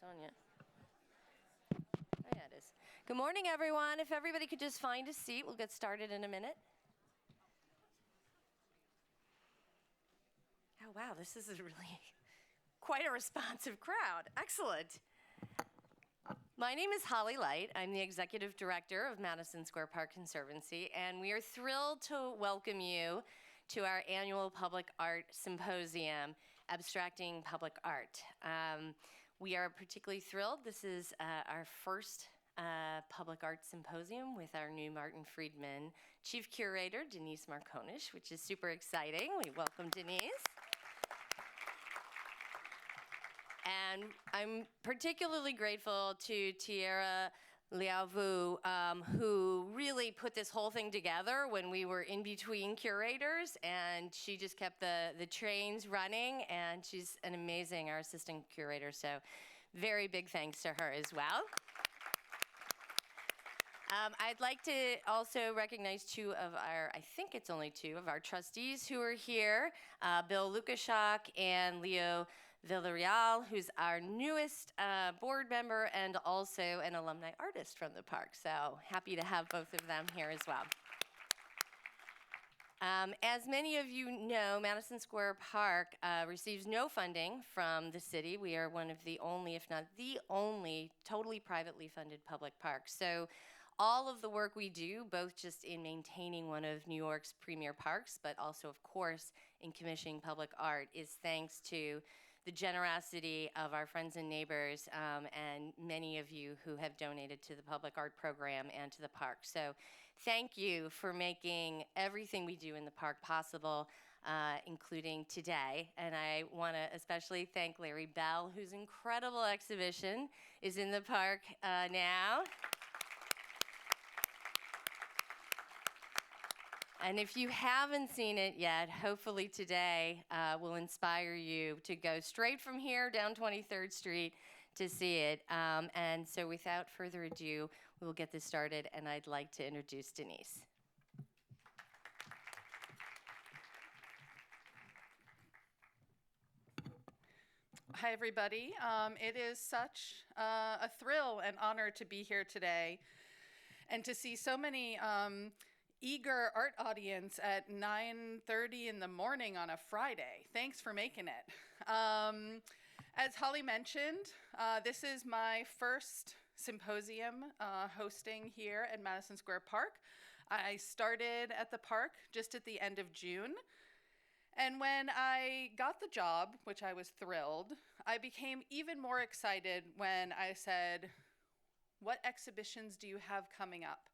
on yet. Oh, yeah, it is. Good morning, everyone. If everybody could just find a seat, we'll get started in a minute. Oh, wow, this is really quite a responsive crowd. Excellent. My name is Holly Light. I'm the Executive Director of Madison Square Park Conservancy, and we are thrilled to welcome you to our annual Public Art Symposium, Abstracting Public Art. We are particularly thrilled. This is our first Public Art Symposium with our new Martin Friedman Chief Curator, Denise Marconish, which is super exciting. We welcome Denise. And I'm particularly grateful to Tierra Liaovu, who really put this whole thing together when we were in between curators, and she just kept the trains running, and she's an amazing, our assistant curator, so very big thanks to her as well. I'd like to also recognize I think it's only two of our trustees who are here, Bill Lukashak and Leo Villarreal, who's our newest board member and also an alumni artist from the park. So happy to have both of them here as well. As many of you know, Madison Square Park receives no funding from the city. We are one of the only, if not the only, totally privately funded public parks. So all of the work we do, both just in maintaining one of New York's premier parks, but also, of course, in commissioning public art, is thanks to the generosity of our friends and neighbors and many of you who have donated to the public art program and to the park. So thank you for making everything we do in the park possible, including today. And I want to especially thank Larry Bell, whose incredible exhibition is in the park now. And if you haven't seen it yet, hopefully today will inspire you to go straight from here down 23rd Street to see it. And so without further ado, we will get this started, and I'd like to introduce Denise. Hi, everybody. It is such a thrill and honor to be here today and to see so many eager art audience at 9:30 in the morning on a Friday. Thanks for making it. As Holly mentioned, this is my first symposium hosting here at Madison Square Park. I started at the park just at the end of June. And when I got the job, which I was thrilled, I became even more excited when I said, "What exhibitions do you have coming up?"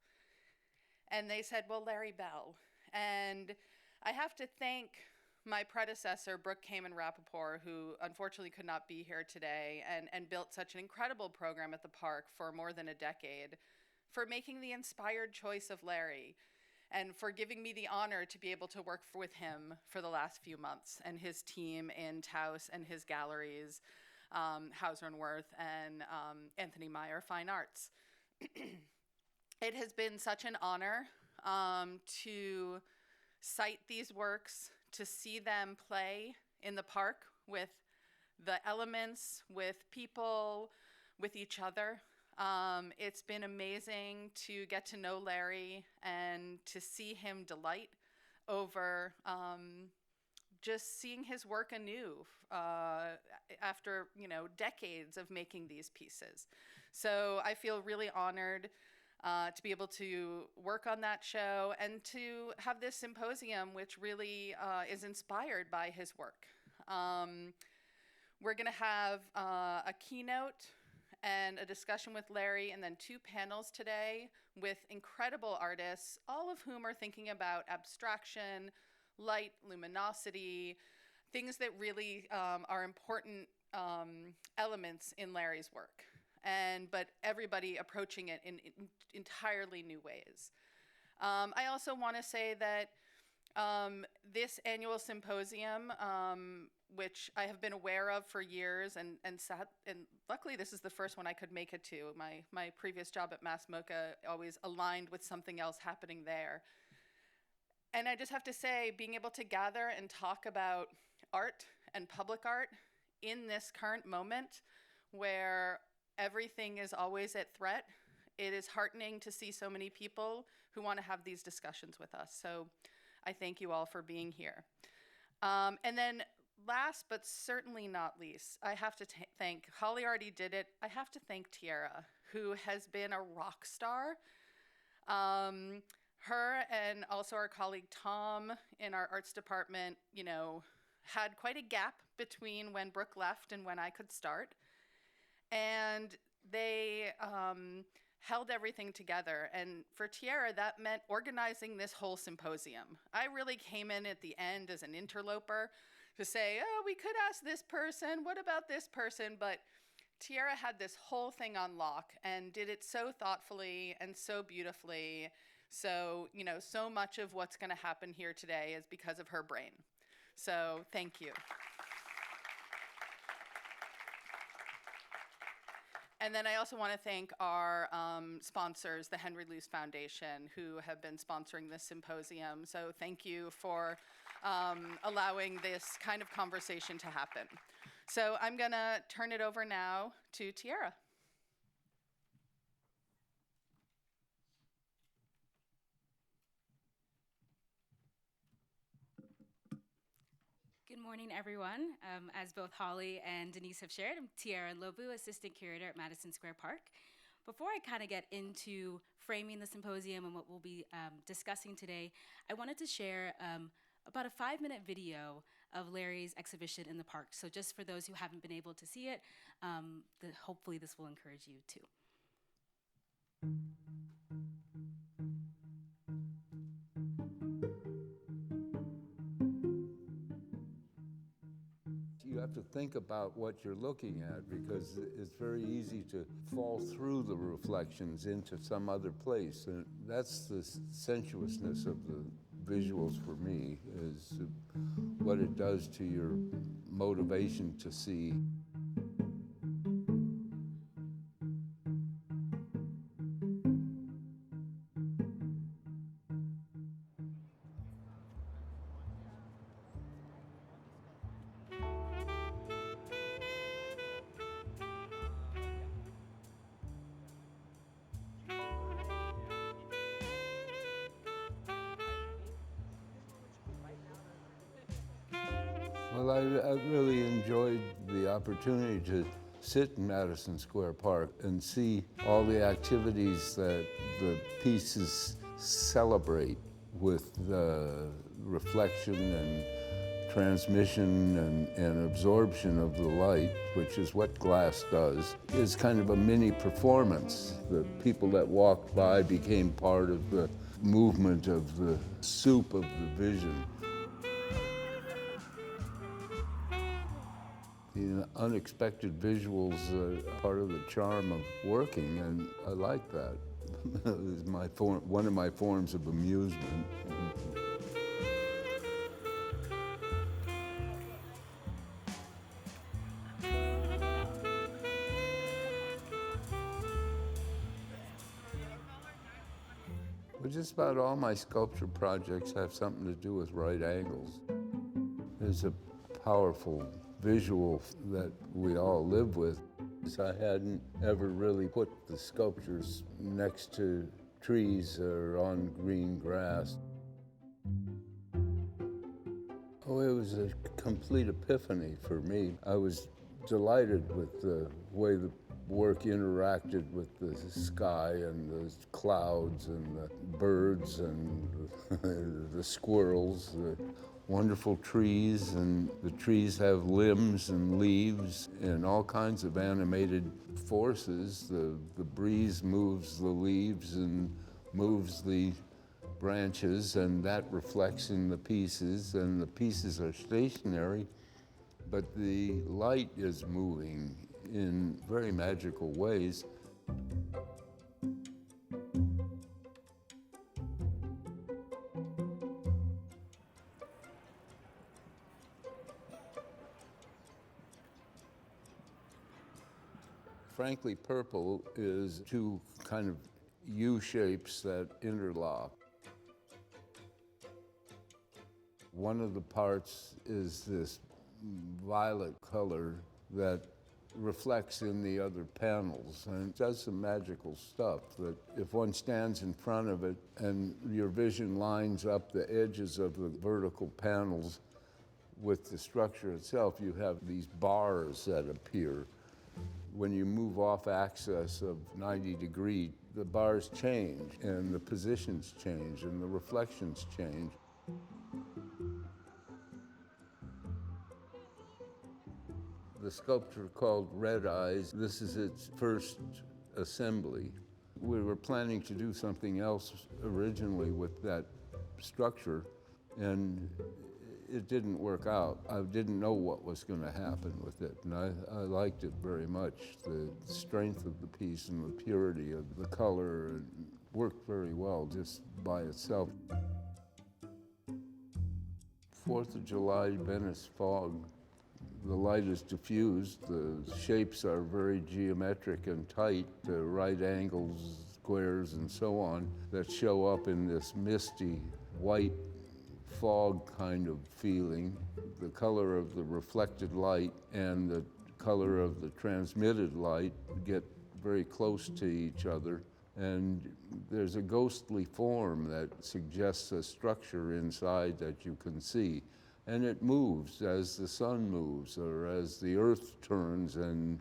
And they said, "Well, Larry Bell." And I have to thank my predecessor, Brooke Kamen-Rappaport, who unfortunately could not be here today and built such an incredible program at the park for more than a decade, for making the inspired choice of Larry and for giving me the honor to be able to work with him for the last few months and his team in Taos and his galleries, Hauser and Wirth and Anthony Meyer Fine Arts. It has been such an honor to cite these works, to see them play in the park with the elements, with people, with each other. It's been amazing to get to know Larry and to see him delight over just seeing his work anew after decades of making these pieces. So I feel really honored to be able to work on that show and to have this symposium, which really is inspired by his work. We're going to have a keynote and a discussion with Larry, and then two panels today with incredible artists, all of whom are thinking about abstraction, light, luminosity, things that really are important elements in Larry's work. But everybody approaching it in entirely new ways. I also want to say that this annual symposium, which I have been aware of for years, and luckily this is the first one I could make it to. My previous job at Mass MoCA always aligned with something else happening there. And I just have to say, being able to gather and talk about art and public art in this current moment where everything is always at threat, it is heartening to see so many people who want to have these discussions with us. So I thank you all for being here. And then last but certainly not least, I have to thank, Holly already did it, I have to thank Tiara, who has been a rock star. Her and also our colleague Tom in our arts department, you know, had quite a gap between when Brooke left and when I could start. And they held everything together. And for Tiara, that meant organizing this whole symposium. I really came in at the end as an interloper to say, oh, we could ask this person, what about this person? But Tiara had this whole thing on lock and did it so thoughtfully and so beautifully. So, you know, so much of what's going to happen here today is because of her brain. So thank you. And then I also want to thank our sponsors, the Henry Luce Foundation, who have been sponsoring this symposium. So thank you for allowing this kind of conversation to happen. So I'm going to turn it over now to Tiara. Good morning, everyone. As both Holly and Denise have shared, I'm Tiara Lobu, Assistant Curator at Madison Square Park. Before I kind of get into framing the symposium and what we'll be discussing today, I wanted to share about a 5-minute video of Larry's exhibition in the park. So just for those who haven't been able to see it, hopefully this will encourage you too. You have to think about what you're looking at, because it's very easy to fall through the reflections into some other place. And that's the sensuousness of the visuals for me, is what it does to your motivation to see. Well, I really enjoyed the opportunity to sit in Madison Square Park and see all the activities that the pieces celebrate with the reflection and transmission and absorption of the light, which is what glass does, is kind of a mini performance. The people that walked by became part of the movement of the soup of the vision. The unexpected visuals are part of the charm of working, and I like that. It's one of my forms of amusement. Well, just about all my sculpture projects have something to do with right angles. There's a powerful visual that we all live with. I hadn't ever really put the sculptures next to trees or on green grass. Oh, it was a complete epiphany for me. I was delighted with the way the work interacted with the sky and the clouds and the birds and the squirrels, the wonderful trees, and the trees have limbs and leaves and all kinds of animated forces. The breeze moves the leaves and moves the branches, and that reflects in the pieces, and the pieces are stationary, but the light is moving in very magical ways. Frankly, purple is two kind of U-shapes that interlock. One of the parts is this violet color that reflects in the other panels, and it does some magical stuff that if one stands in front of it and your vision lines up the edges of the vertical panels with the structure itself, you have these bars that appear. When you move off axis of 90 degrees, the bars change and the positions change and the reflections change. The sculpture called Red Eyes, this is its first assembly. We were planning to do something else originally with that structure, and it didn't work out. I didn't know what was going to happen with it, and I liked it very much. The strength of the piece and the purity of the color worked very well just by itself. 4th of July, Venice fog. The light is diffused, the shapes are very geometric and tight, right angles, squares, and so on, that show up in this misty white fog kind of feeling. The color of the reflected light and the color of the transmitted light get very close to each other, and there's a ghostly form that suggests a structure inside that you can see. And it moves as the sun moves or as the earth turns and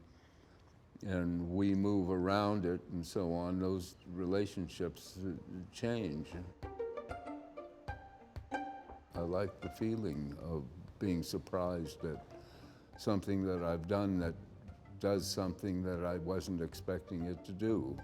we move around it and so on. Those relationships change. I like the feeling of being surprised at something that I've done that does something that I wasn't expecting it to do.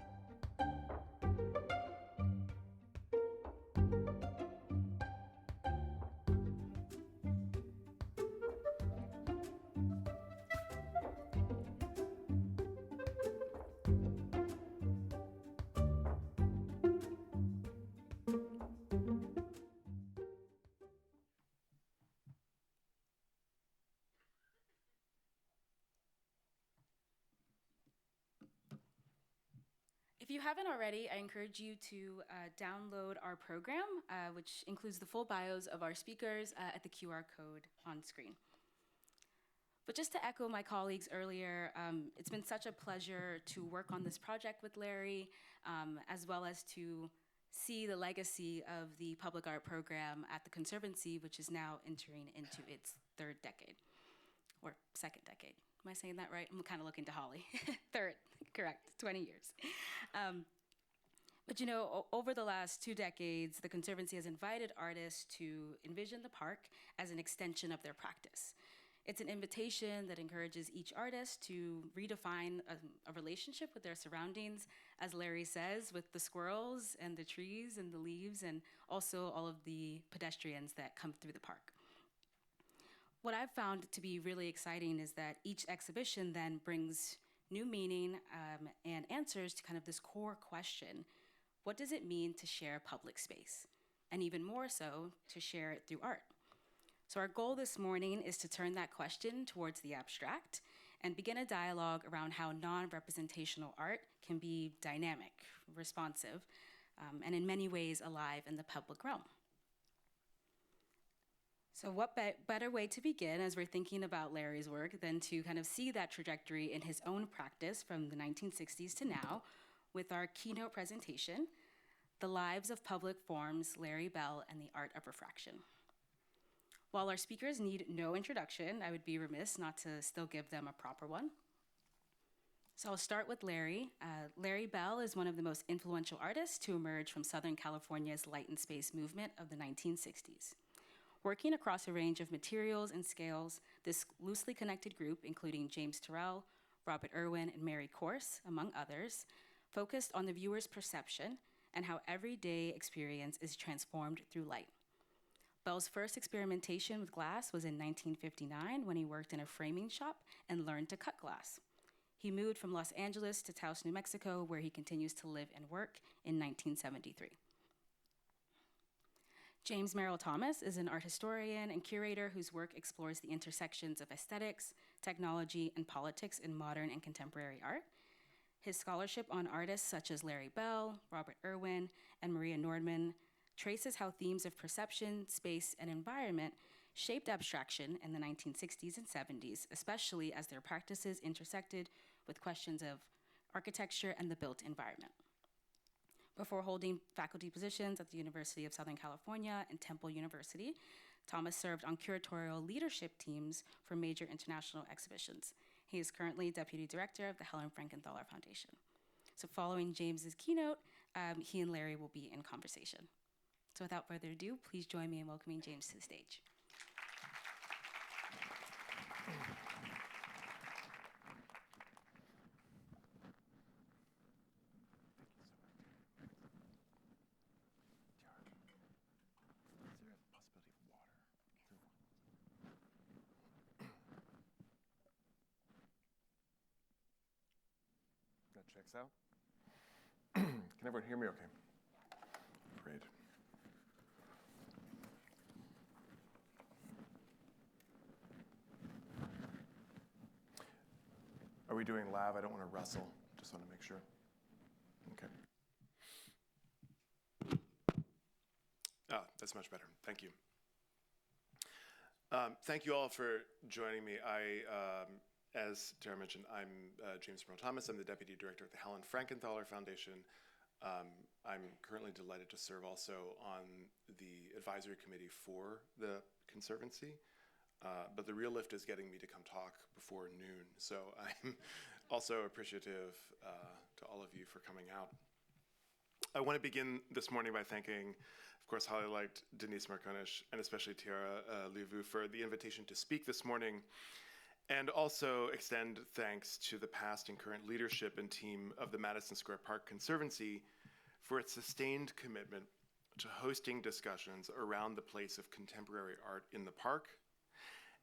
If you haven't already, I encourage you to download our program, which includes the full bios of our speakers at the QR code on screen. But just to echo my colleagues earlier, it's been such a pleasure to work on this project with Larry, as well as to see the legacy of the public art program at the Conservancy, which is now entering into its third decade, or second decade. Am I saying that right? I'm kind of looking to Holly. Third, correct, 20 years. But you know, over the last 2 decades, the Conservancy has invited artists to envision the park as an extension of their practice. It's an invitation that encourages each artist to redefine a relationship with their surroundings, as Larry says, with the squirrels and the trees and the leaves and also all of the pedestrians that come through the park. What I've found to be really exciting is that each exhibition then brings new meaning and answers to kind of this core question: what does it mean to share public space? And even more so, to share it through art. So our goal this morning is to turn that question towards the abstract and begin a dialogue around how non-representational art can be dynamic, responsive, and in many ways alive in the public realm. So what better way to begin as we're thinking about Larry's work than to kind of see that trajectory in his own practice from the 1960s to now with our keynote presentation, The Lives of Public Forms, Larry Bell and the Art of Refraction. While our speakers need no introduction, I would be remiss not to still give them a proper one. So I'll start with Larry. Larry Bell is one of the most influential artists to emerge from Southern California's light and space movement of the 1960s. Working across a range of materials and scales, this loosely connected group, including James Turrell, Robert Irwin, and Mary Corse, among others, focused on the viewer's perception and how everyday experience is transformed through light. Bell's first experimentation with glass was in 1959 when he worked in a framing shop and learned to cut glass. He moved from Los Angeles to Taos, New Mexico, where he continues to live and work in 1973. James Merle Thomas is an art historian and curator whose work explores the intersections of aesthetics, technology, and politics in modern and contemporary art. His scholarship on artists such as Larry Bell, Robert Irwin, and Maria Nordman traces how themes of perception, space, and environment shaped abstraction in the 1960s and 70s, especially as their practices intersected with questions of architecture and the built environment. Before holding faculty positions at the University of Southern California and Temple University, Thomas served on curatorial leadership teams for major international exhibitions. He is currently Deputy Director of the Helen Frankenthaler Foundation. So following James's keynote, he and Larry will be in conversation. So without further ado, please join me in welcoming James to the stage. That checks out. Can everyone hear me okay? Great. Are we doing lav? I don't want to rustle. Just want to make sure. Okay. Ah, that's much better. Thank you. Thank you all for joining me. As Tara mentioned, I'm James Merle Thomas. I'm the Deputy Director of the Helen Frankenthaler Foundation. I'm currently delighted to serve also on the advisory committee for the Conservancy. But the real lift is getting me to come talk before noon. So I'm also appreciative to all of you for coming out. I want to begin this morning by thanking, of course, Holly Light, Denise Marconish, and especially Tiara Livu for the invitation to speak this morning, and also extend thanks to the past and current leadership and team of the Madison Square Park Conservancy for its sustained commitment to hosting discussions around the place of contemporary art in the park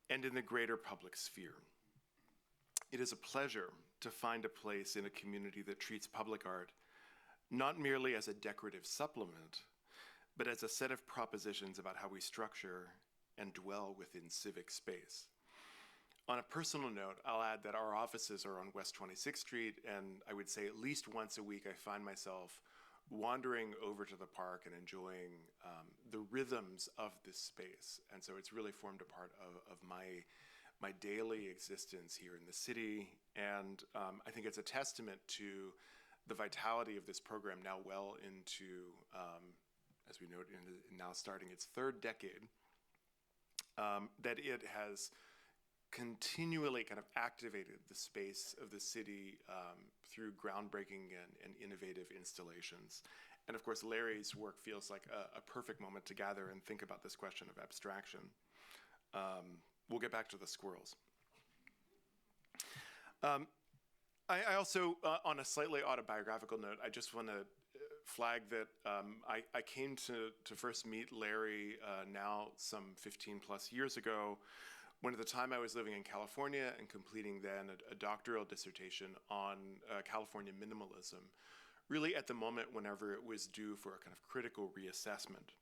and in the greater public sphere. It is a pleasure to find a place in a community that treats public art not merely as a decorative supplement, but as a set of propositions about how we structure and dwell within civic space. On a personal note, I'll add that our offices are on West 26th Street, and I would say at least once a week I find myself wandering over to the park and enjoying the rhythms of this space. And so it's really formed a part of my daily existence here in the city. And I think it's a testament to the vitality of this program now well into, as we note, now starting its third decade, that it has continually kind of activated the space of the city through groundbreaking and innovative installations. And of course, Larry's work feels like a perfect moment to gather and think about this question of abstraction. We'll get back to the squirrels. I also, on a slightly autobiographical note, I just want to flag that I came to first meet Larry now some 15 plus years ago, when at the time I was living in California and completing then a doctoral dissertation on California minimalism, really at the moment whenever it was due for a kind of critical reassessment.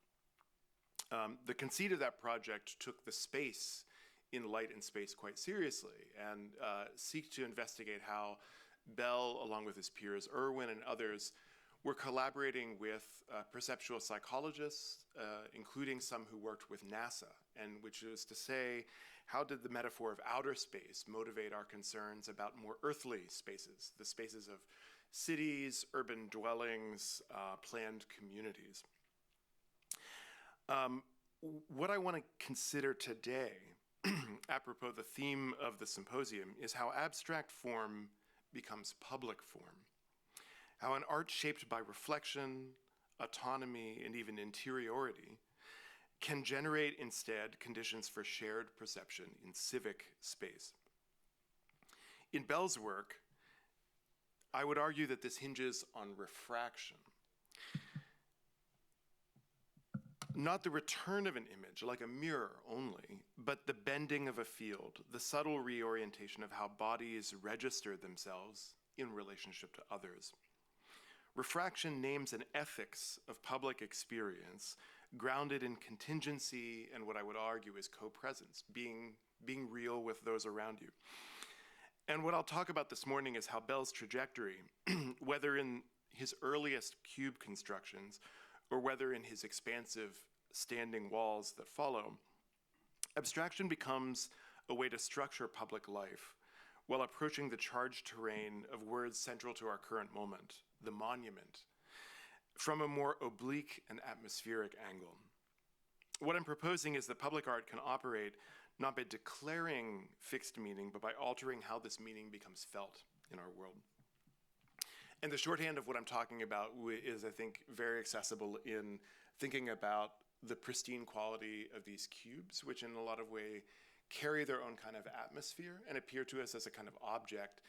The conceit of that project took the space in light and space quite seriously and seek to investigate how Bell, along with his peers, Irwin and others, were collaborating with perceptual psychologists, including some who worked with NASA, and which is to say, how did the metaphor of outer space motivate our concerns about more earthly spaces, the spaces of cities, urban dwellings, planned communities? What I want to consider today, apropos the theme of the symposium, is how abstract form becomes public form. How an art shaped by reflection, autonomy, and even interiority can generate instead conditions for shared perception in civic space. In Bell's work, I would argue that this hinges on refraction. Not the return of an image, like a mirror only, but the bending of a field, the subtle reorientation of how bodies register themselves in relationship to others. Refraction names an ethics of public experience grounded in contingency and what I would argue is co-presence, being real with those around you. And what I'll talk about this morning is how Bell's trajectory, whether in his earliest cube constructions or whether in his expansive standing walls that follow, Abstraction becomes a way to structure public life while approaching the charged terrain of words central to our current moment, the monument, from a more oblique and atmospheric angle. What I'm proposing is that public art can operate not by declaring fixed meaning, but by altering how this meaning becomes felt in our world. And the shorthand of what I'm talking about is, I think, very accessible in thinking about the pristine quality of these cubes, which in a lot of ways carry their own kind of atmosphere and appear to us as a kind of object,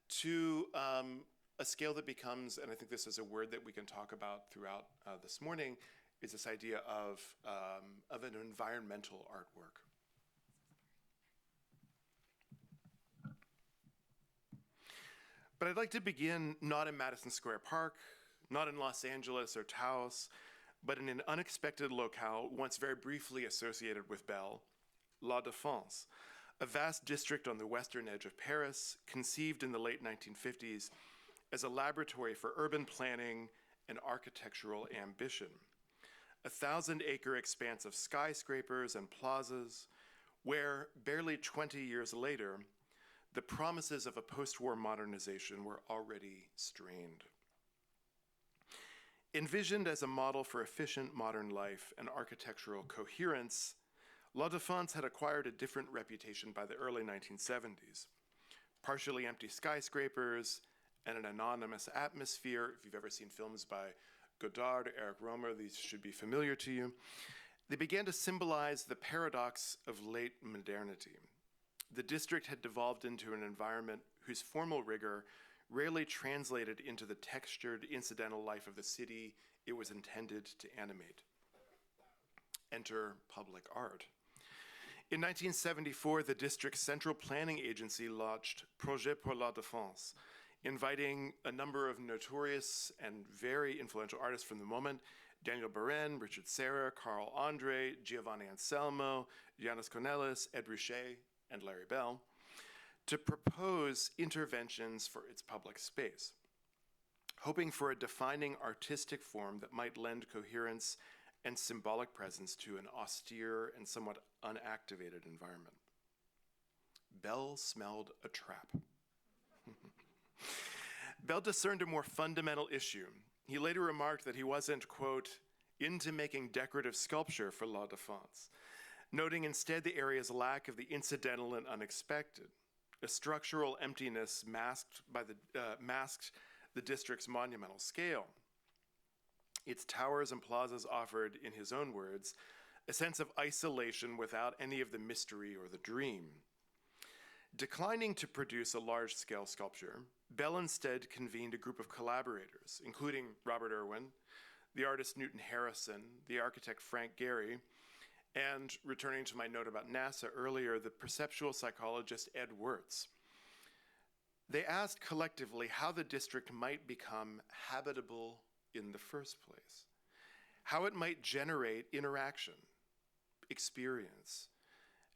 to a scale that becomes, and I think this is a word that we can talk about throughout this morning, is this idea of an environmental artwork. But I'd like to begin not in Madison Square Park, not in Los Angeles or Taos, but in an unexpected locale once very briefly associated with Belle, La Défense, a vast district on the western edge of Paris, conceived in the late 1950s as a laboratory for urban planning and architectural ambition. A 1,000-acre expanse of skyscrapers and plazas, where barely 20 years later, the promises of a post-war modernization were already strained. Envisioned as a model for efficient modern life and architectural coherence, La Défense had acquired a different reputation by the early 1970s. Partially empty skyscrapers and an anonymous atmosphere. If you've ever seen films by Godard or Eric Romer, these should be familiar to you. They began to symbolize the paradox of late modernity. The district had devolved into an environment whose formal rigor rarely translated into the textured, incidental life of the city it was intended to animate. Enter public art. In 1974, the district's central planning agency launched Projet pour la Défense, inviting a number of notorious and very influential artists from the moment, Daniel Beren, Richard Serra, Carl Andre, Giovanni Anselmo, Yannis Cornelis, Ed Ruscha, and Larry Bell, to propose interventions for its public space, hoping for a defining artistic form that might lend coherence and symbolic presence to an austere and somewhat unactivated environment. Bell smelled a trap. Bell discerned a more fundamental issue. He later remarked that he wasn't, quote, into making decorative sculpture for La Défense, noting instead the area's lack of the incidental and unexpected, a structural emptiness masked the district's monumental scale. Its towers and plazas offered, in his own words, a sense of isolation without any of the mystery or the dream. Declining to produce a large-scale sculpture, Bell instead convened a group of collaborators, including Robert Irwin, the artist Newton Harrison, the architect Frank Gehry, and, returning to my note about NASA earlier, the perceptual psychologist Ed Wertz. They asked collectively how the district might become habitable in the first place, how it might generate interaction, experience,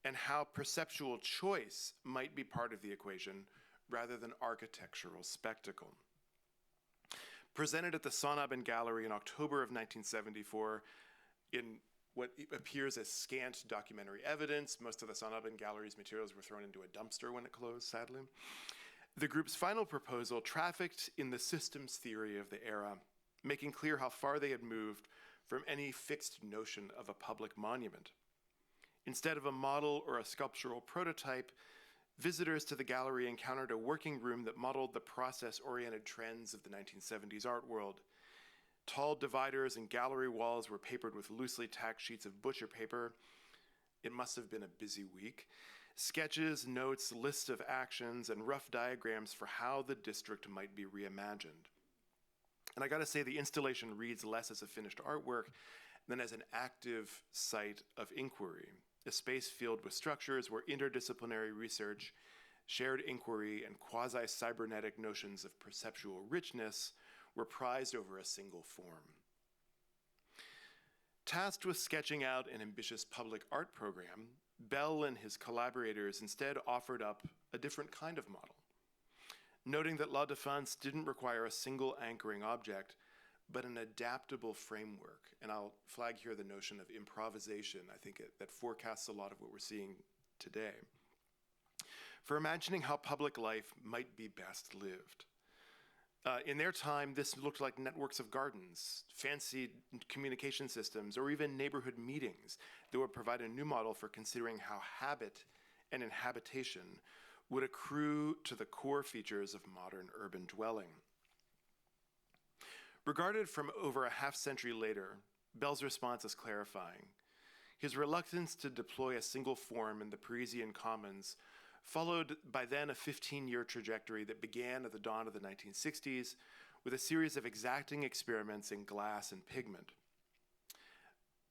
and how perceptual choice might be part of the equation rather than architectural spectacle. Presented at the Sonnabend Gallery in October of 1974 in what appears as scant documentary evidence, most of the Sonnabend Gallery's materials were thrown into a dumpster when it closed, sadly. The group's final proposal trafficked in the systems theory of the era, making clear how far they had moved from any fixed notion of a public monument. Instead of a model or a sculptural prototype, visitors to the gallery encountered a working room that modeled the process-oriented trends of the 1970s art world. Tall dividers and gallery walls were papered with loosely tacked sheets of butcher paper. It must have been a busy week. Sketches, notes, lists of actions, and rough diagrams for how the district might be reimagined. And I gotta say, the installation reads less as a finished artwork than as an active site of inquiry, a space filled with structures where interdisciplinary research, shared inquiry, and quasi-cybernetic notions of perceptual richness were prized over a single form. Tasked with sketching out an ambitious public art program, Bell and his collaborators instead offered up a different kind of model, noting that La Défense didn't require a single anchoring object, but an adaptable framework. And I'll flag here the notion of improvisation. I think that forecasts a lot of what we're seeing today. For imagining how public life might be best lived. In their time, this looked like networks of gardens, fancy communication systems, or even neighborhood meetings that would provide a new model for considering how habit and inhabitation would accrue to the core features of modern urban dwelling. Regarded from over a half century later, Bell's response is clarifying. His reluctance to deploy a single form in the Parisian commons followed by then a 15-year trajectory that began at the dawn of the 1960s with a series of exacting experiments in glass and pigment.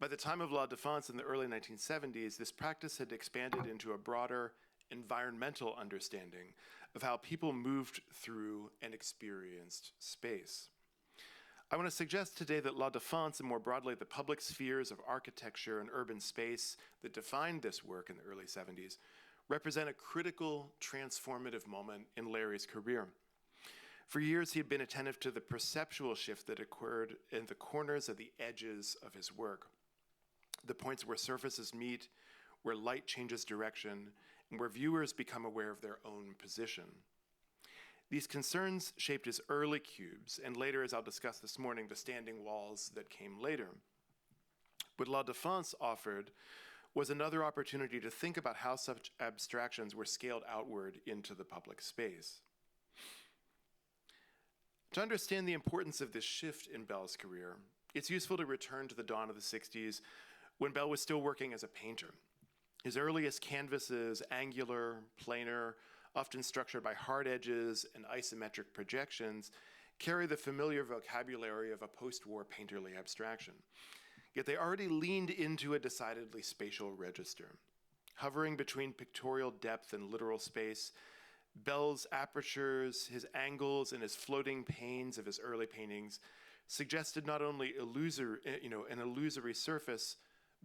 By the time of La Défense in the early 1970s, this practice had expanded into a broader environmental understanding of how people moved through and experienced space. I want to suggest today that La Défense, and more broadly the public spheres of architecture and urban space that defined this work in the early 70s, represent a critical, transformative moment in Larry's career. For years, he had been attentive to the perceptual shift that occurred in the corners of the edges of his work, the points where surfaces meet, where light changes direction, and where viewers become aware of their own position. These concerns shaped his early cubes, and later, as I'll discuss this morning, the standing walls that came later. What La Défense offered was another opportunity to think about how such abstractions were scaled outward into the public space. To understand the importance of this shift in Bell's career, it's useful to return to the dawn of the 60s when Bell was still working as a painter. His earliest canvases, angular, planar, often structured by hard edges and isometric projections, carry the familiar vocabulary of a post-war painterly abstraction. Yet they already leaned into a decidedly spatial register. Hovering between pictorial depth and literal space, Bell's apertures, his angles, and his floating panes of his early paintings suggested not only an illusory surface,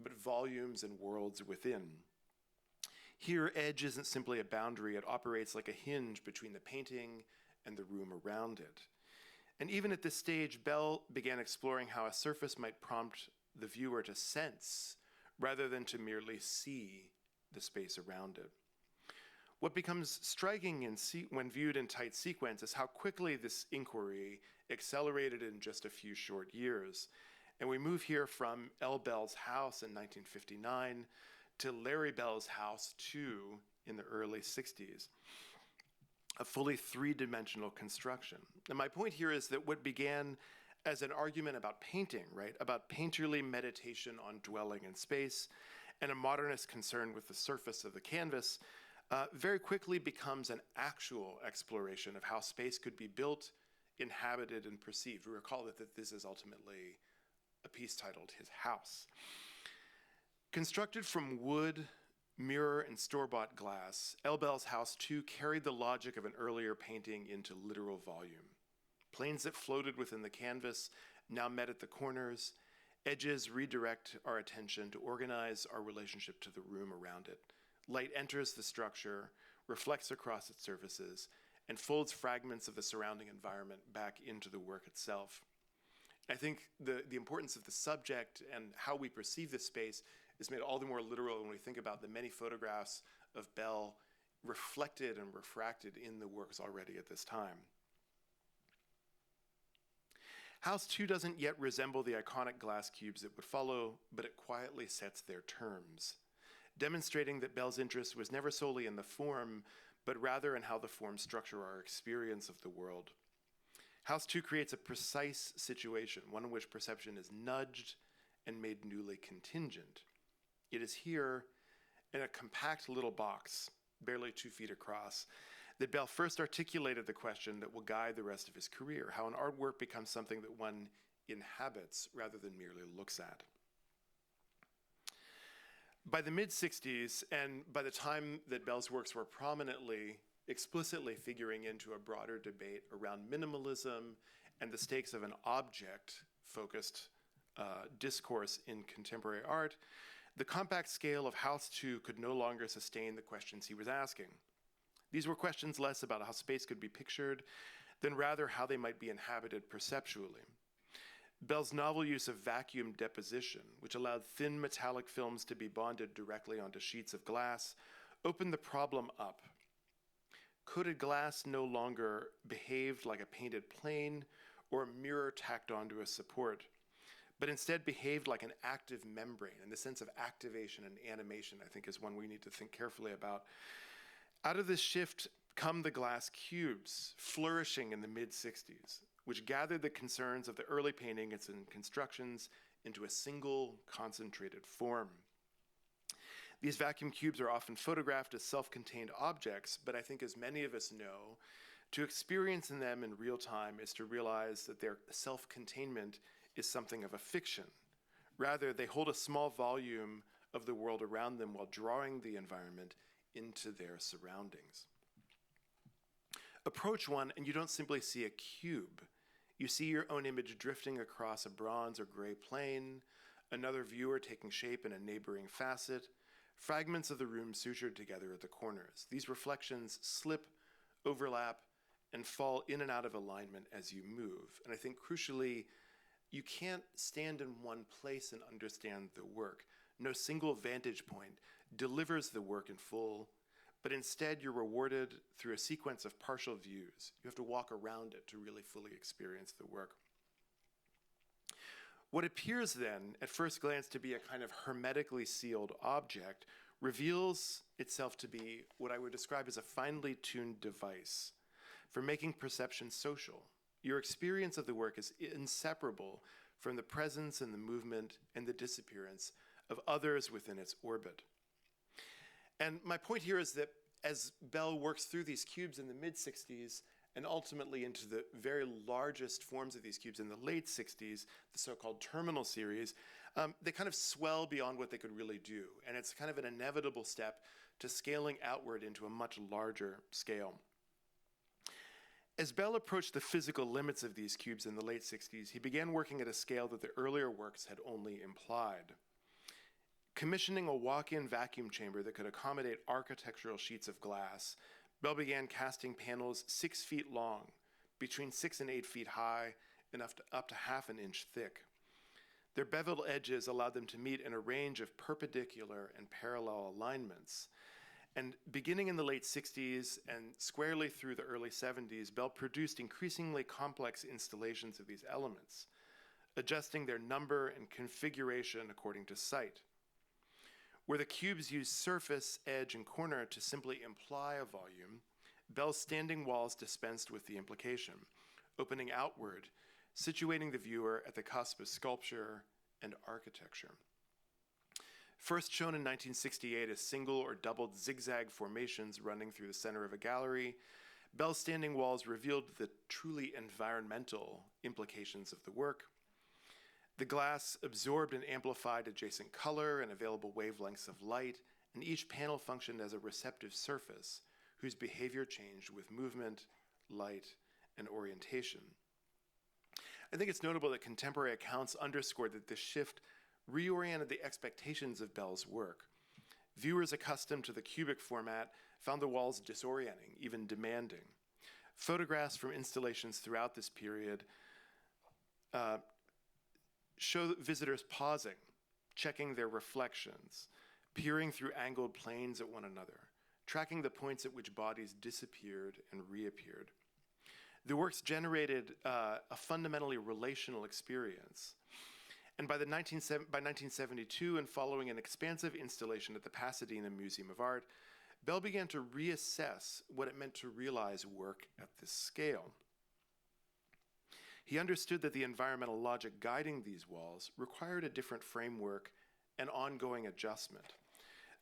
but volumes and worlds within. Here, edge isn't simply a boundary, it operates like a hinge between the painting and the room around it. And even at this stage, Bell began exploring how a surface might prompt the viewer to sense rather than to merely see the space around it. What becomes striking when viewed in tight sequence is how quickly this inquiry accelerated in just a few short years. And we move here from L. Bell's house in 1959 to Larry Bell's house 2 in the early 60s, a fully three-dimensional construction. And my point here is that what began as an argument about painting, right, about painterly meditation on dwelling in space and a modernist concern with the surface of the canvas, very quickly becomes an actual exploration of how space could be built, inhabited, and perceived. We recall that this is ultimately a piece titled His House. Constructed from wood, mirror, and store-bought glass, L. Bell's house 2 carried the logic of an earlier painting into literal volume. Planes that floated within the canvas now met at the corners. Edges redirect our attention to organize our relationship to the room around it. Light enters the structure, reflects across its surfaces, and folds fragments of the surrounding environment back into the work itself. I think the importance of the subject and how we perceive this space is made all the more literal when we think about the many photographs of Bell reflected and refracted in the works already at this time. House 2 doesn't yet resemble the iconic glass cubes that would follow, but it quietly sets their terms, demonstrating that Bell's interest was never solely in the form, but rather in how the forms structure our experience of the world. House 2 creates a precise situation, one in which perception is nudged and made newly contingent. It is here, in a compact little box, barely 2 feet across, that Bell first articulated the question that will guide the rest of his career, how an artwork becomes something that one inhabits rather than merely looks at. By the mid-60s, and by the time that Bell's works were prominently, explicitly figuring into a broader debate around minimalism and the stakes of an object-focused discourse in contemporary art, the compact scale of House 2 could no longer sustain the questions he was asking. These were questions less about how space could be pictured than rather how they might be inhabited perceptually. Bell's novel use of vacuum deposition, which allowed thin metallic films to be bonded directly onto sheets of glass, opened the problem up. Coated glass no longer behaved like a painted plane or a mirror tacked onto a support, but instead behaved like an active membrane. And the sense of activation and animation, I think, is one we need to think carefully about. Out of this shift come the glass cubes, flourishing in the mid-60s, which gathered the concerns of the early paintings and constructions into a single concentrated form. These vacuum cubes are often photographed as self-contained objects, but I think, as many of us know, to experience in them in real time is to realize that their self-containment is something of a fiction. Rather, they hold a small volume of the world around them while drawing the environment into their surroundings. Approach one, and you don't simply see a cube. You see your own image drifting across a bronze or gray plane, another viewer taking shape in a neighboring facet, fragments of the room sutured together at the corners. These reflections slip, overlap, and fall in and out of alignment as you move. And I think, crucially, you can't stand in one place and understand the work. No single vantage point delivers the work in full, but instead you're rewarded through a sequence of partial views. You have to walk around it to really fully experience the work. What appears then, at first glance, to be a kind of hermetically sealed object reveals itself to be what I would describe as a finely tuned device for making perception social. Your experience of the work is inseparable from the presence and the movement and the disappearance of others within its orbit. And my point here is that as Bell works through these cubes in the mid-60s and ultimately into the very largest forms of these cubes in the late 60s, the so-called terminal series, they kind of swell beyond what they could really do. And it's kind of an inevitable step to scaling outward into a much larger scale. As Bell approached the physical limits of these cubes in the late 60s, he began working at a scale that the earlier works had only implied. Commissioning a walk-in vacuum chamber that could accommodate architectural sheets of glass, Bell began casting panels 6 feet long, between 6 and 8 feet high, and up to half an inch thick. Their beveled edges allowed them to meet in a range of perpendicular and parallel alignments. And beginning in the late 60s and squarely through the early 70s, Bell produced increasingly complex installations of these elements, adjusting their number and configuration according to site. Where the cubes used surface, edge, and corner to simply imply a volume, Bell's standing walls dispensed with the implication, opening outward, situating the viewer at the cusp of sculpture and architecture. First shown in 1968 as single or doubled zigzag formations running through the center of a gallery, Bell's standing walls revealed the truly environmental implications of the work. The glass absorbed and amplified adjacent color and available wavelengths of light, and each panel functioned as a receptive surface whose behavior changed with movement, light, and orientation. I think it's notable that contemporary accounts underscored that this shift reoriented the expectations of Bell's work. Viewers accustomed to the cubic format found the walls disorienting, even demanding. Photographs from installations throughout this period show visitors pausing, checking their reflections, peering through angled planes at one another, tracking the points at which bodies disappeared and reappeared. The works generated a fundamentally relational experience. And by 1972, and following an expansive installation at the Pasadena Museum of Art, Bell began to reassess what it meant to realize work at this scale. He understood that the environmental logic guiding these walls required a different framework and ongoing adjustment.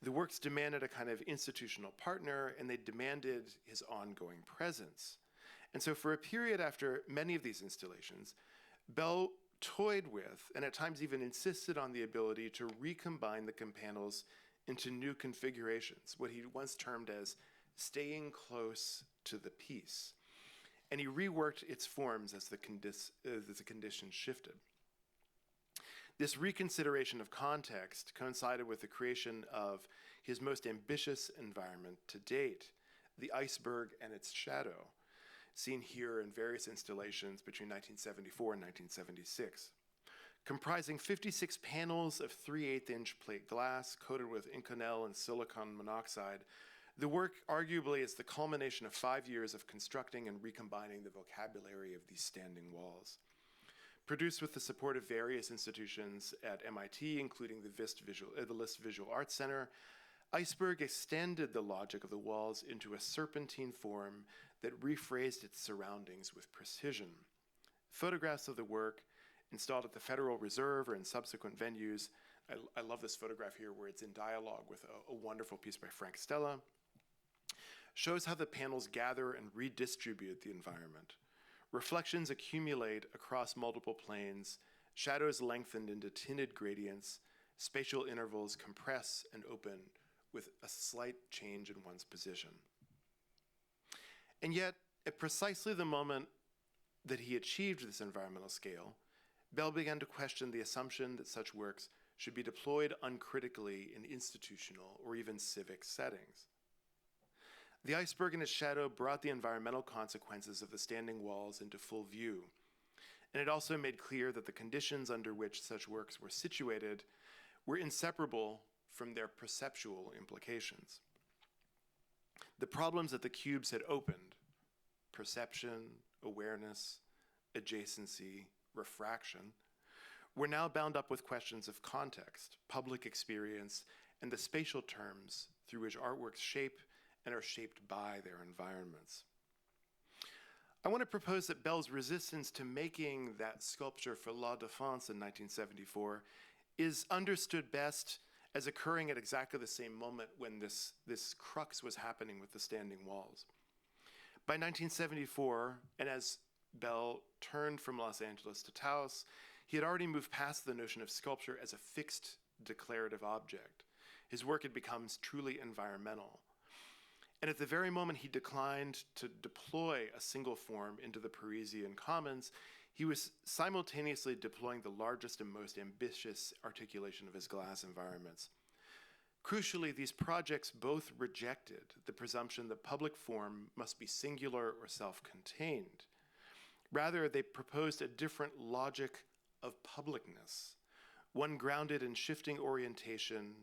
The works demanded a kind of institutional partner, and they demanded his ongoing presence. And so for a period after many of these installations, Bell toyed with, and at times even insisted on, the ability to recombine the panels into new configurations, what he once termed as staying close to the piece. And he reworked its forms as the conditions shifted. This reconsideration of context coincided with the creation of his most ambitious environment to date, the iceberg and its shadow, seen here in various installations between 1974 and 1976. Comprising 56 panels of 3/8-inch plate glass coated with Inconel and silicon monoxide, the work arguably is the culmination of 5 years of constructing and recombining the vocabulary of these standing walls. Produced with the support of various institutions at MIT, including the LIST Visual Arts Center, Iceberg extended the logic of the walls into a serpentine form that rephrased its surroundings with precision. Photographs of the work, installed at the Federal Reserve or in subsequent venues, I love this photograph here where it's in dialogue with a wonderful piece by Frank Stella, shows how the panels gather and redistribute the environment. Reflections accumulate across multiple planes, shadows lengthened into tinted gradients, spatial intervals compress and open with a slight change in one's position. And yet, at precisely the moment that he achieved this environmental scale, Bell began to question the assumption that such works should be deployed uncritically in institutional or even civic settings. The iceberg and its shadow brought the environmental consequences of the standing walls into full view, and it also made clear that the conditions under which such works were situated were inseparable from their perceptual implications. The problems that the cubes had opened, perception, awareness, adjacency, refraction, were now bound up with questions of context, public experience, and the spatial terms through which artworks shape and are shaped by their environments. I want to propose that Bell's resistance to making that sculpture for La Défense in 1974 is understood best as occurring at exactly the same moment when this crux was happening with the standing walls. By 1974, and as Bell turned from Los Angeles to Taos, he had already moved past the notion of sculpture as a fixed declarative object. His work had become truly environmental. And at the very moment he declined to deploy a single form into the Parisian commons, he was simultaneously deploying the largest and most ambitious articulation of his glass environments. Crucially, these projects both rejected the presumption that public form must be singular or self-contained. Rather, they proposed a different logic of publicness, one grounded in shifting orientation,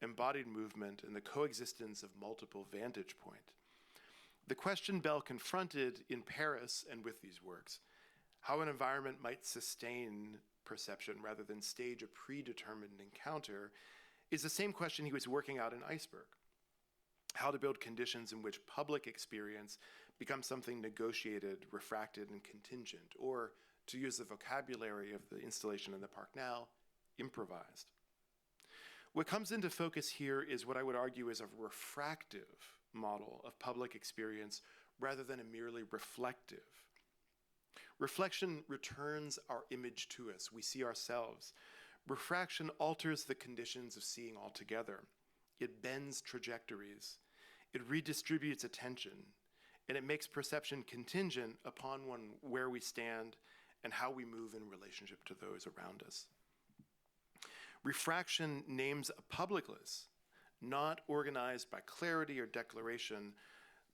embodied movement, and the coexistence of multiple vantage points. The question Bell confronted in Paris and with these works, how an environment might sustain perception rather than stage a predetermined encounter, is the same question he was working out in Iceberg. How to build conditions in which public experience becomes something negotiated, refracted, and contingent, or, to use the vocabulary of the installation in the park now, improvised. What comes into focus here is what I would argue is a refractive model of public experience rather than a merely reflective. Reflection returns our image to us. We see ourselves. Refraction alters the conditions of seeing altogether. It bends trajectories. It redistributes attention. And it makes perception contingent upon where we stand and how we move in relationship to those around us. Refraction names a publicness, not organized by clarity or declaration,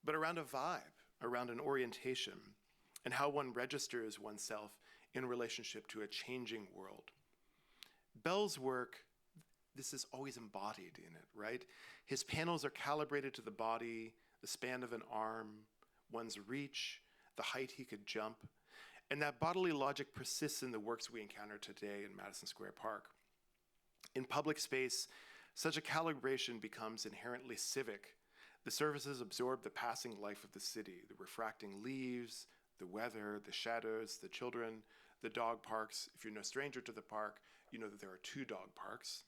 but around a vibe, around an orientation, and how one registers oneself in relationship to a changing world. Bell's work, this is always embodied in it, right? His panels are calibrated to the body, the span of an arm, one's reach, the height he could jump, and that bodily logic persists in the works we encounter today in Madison Square Park. In public space, such a calibration becomes inherently civic. The surfaces absorb the passing life of the city, the refracting leaves, the weather, the shadows, the children, the dog parks. If you're no stranger to the park, you know that there are 2 dog parks.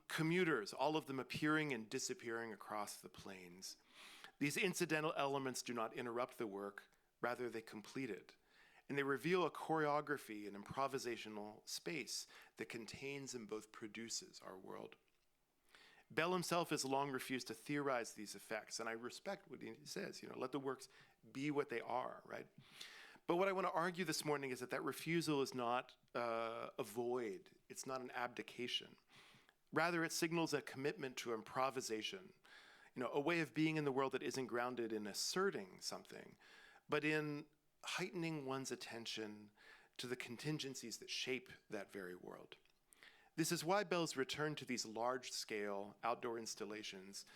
Commuters, all of them appearing and disappearing across the plains. These incidental elements do not interrupt the work, rather they complete it. And they reveal a choreography, an improvisational space that contains and both produces our world. Bell himself has long refused to theorize these effects, and I respect what he says, let the works be what they are, right? But what I want to argue this morning is that refusal is not a void, it's not an abdication. Rather, it signals a commitment to improvisation, a way of being in the world that isn't grounded in asserting something, but in heightening one's attention to the contingencies that shape that very world. This is why Bell's returned to these large-scale outdoor installations,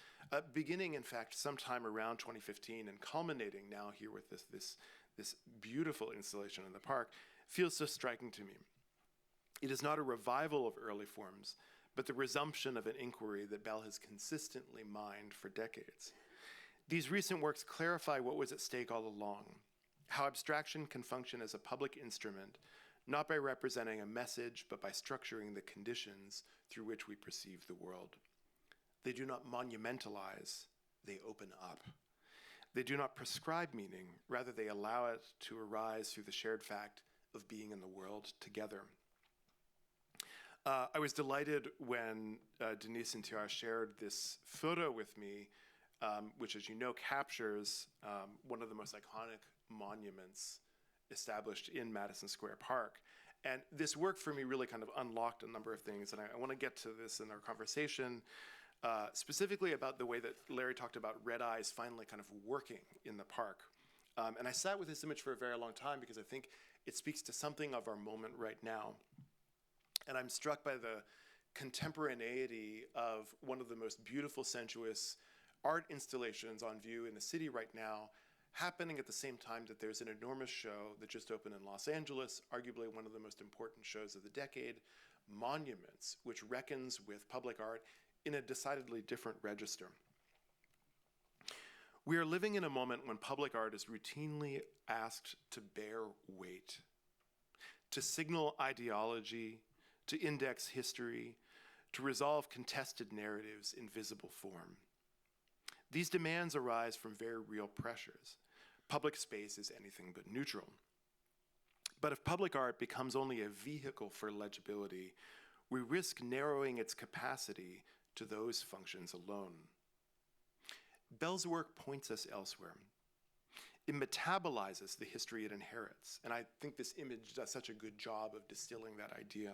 beginning, in fact, sometime around 2015 and culminating now here with this beautiful installation in the park, feels so striking to me. It is not a revival of early forms, but the resumption of an inquiry that Bell has consistently mined for decades. These recent works clarify what was at stake all along, how abstraction can function as a public instrument, not by representing a message, but by structuring the conditions through which we perceive the world. They do not monumentalize, they open up. They do not prescribe meaning, rather they allow it to arise through the shared fact of being in the world together. I was delighted when Denise and Tiara shared this photo with me, which, as you know, captures one of the most iconic monuments established in Madison Square Park. And this work for me really kind of unlocked a number of things, and I want to get to this in our conversation, specifically about the way that Larry talked about red eyes finally kind of working in the park. And I sat with this image for a very long time because I think it speaks to something of our moment right now. And I'm struck by the contemporaneity of one of the most beautiful, sensuous art installations on view in the city right now, happening at the same time that there's an enormous show that just opened in Los Angeles, arguably one of the most important shows of the decade, Monuments, which reckons with public art in a decidedly different register. We are living in a moment when public art is routinely asked to bear weight, to signal ideology, to index history, to resolve contested narratives in visible form. These demands arise from very real pressures. Public space is anything but neutral. But if public art becomes only a vehicle for legibility, we risk narrowing its capacity to those functions alone. Bell's work points us elsewhere. It metabolizes the history it inherits, and I think this image does such a good job of distilling that idea.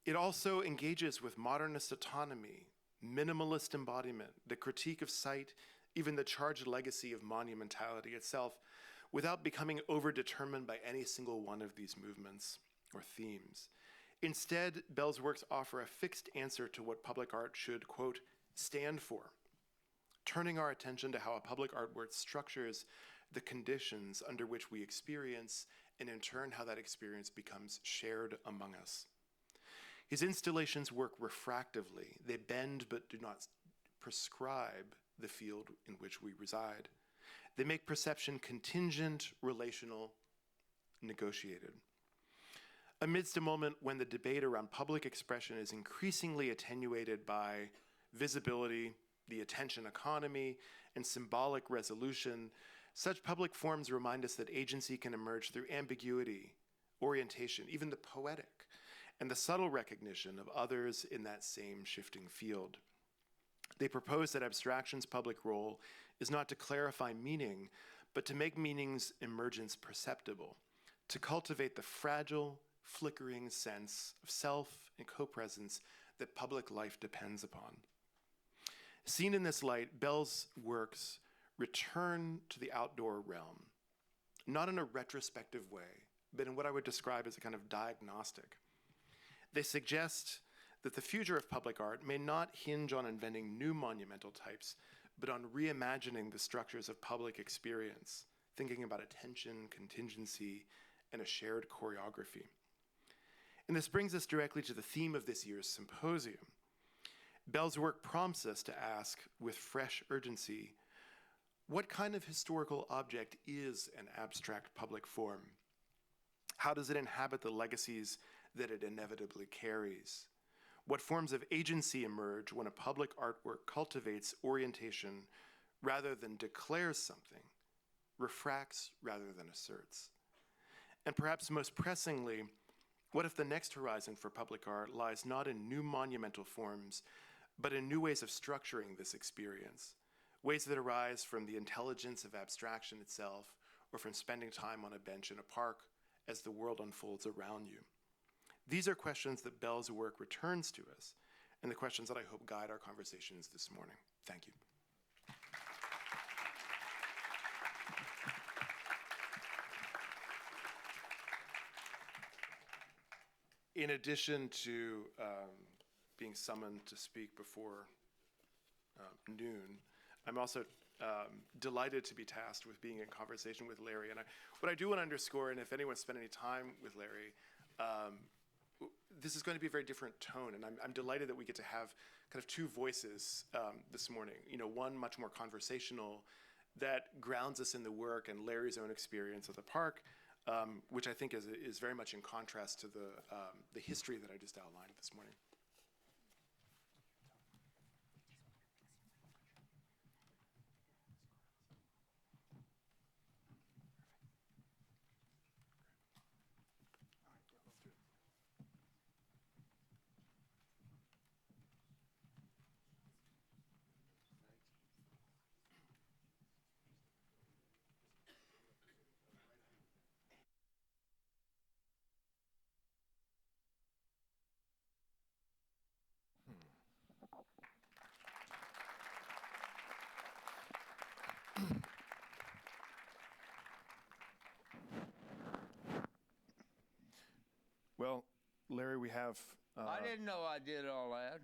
It also engages with modernist autonomy, minimalist embodiment, the critique of sight, even the charged legacy of monumentality itself, without becoming overdetermined by any single one of these movements or themes. Instead, Bell's works offer a fixed answer to what public art should, quote, stand for, turning our attention to how a public artwork structures the conditions under which we experience, and in turn, how that experience becomes shared among us. His installations work refractively. They bend but do not prescribe the field in which we reside. They make perception contingent, relational, negotiated. Amidst a moment when the debate around public expression is increasingly attenuated by visibility, the attention economy, and symbolic resolution, such public forms remind us that agency can emerge through ambiguity, orientation, even the poetic, and the subtle recognition of others in that same shifting field. They propose that abstraction's public role is not to clarify meaning, but to make meaning's emergence perceptible, to cultivate the fragile, flickering sense of self and co-presence that public life depends upon. Seen in this light, Bell's works return to the outdoor realm, not in a retrospective way, but in what I would describe as a kind of diagnostic. They suggest that the future of public art may not hinge on inventing new monumental types, but on reimagining the structures of public experience, thinking about attention, contingency, and a shared choreography. And this brings us directly to the theme of this year's symposium. Bell's work prompts us to ask, with fresh urgency, what kind of historical object is an abstract public form? How does it inhabit the legacies that it inevitably carries? What forms of agency emerge when a public artwork cultivates orientation rather than declares something, refracts rather than asserts? And perhaps most pressingly, what if the next horizon for public art lies not in new monumental forms, but in new ways of structuring this experience, ways that arise from the intelligence of abstraction itself or from spending time on a bench in a park as the world unfolds around you? These are questions that Bell's work returns to us, and the questions that I hope guide our conversations this morning. Thank you. in addition to being summoned to speak before noon, I'm also delighted to be tasked with being in conversation with Larry. And what I do want to underscore, and if anyone spent any time with Larry, this is going to be a very different tone, and I'm delighted that we get to have kind of two voices this morning. You know, one much more conversational that grounds us in the work and Larry's own experience of the park, which I think is very much in contrast to the history that I just outlined this morning. Well, Larry, we have... I didn't know I did all that.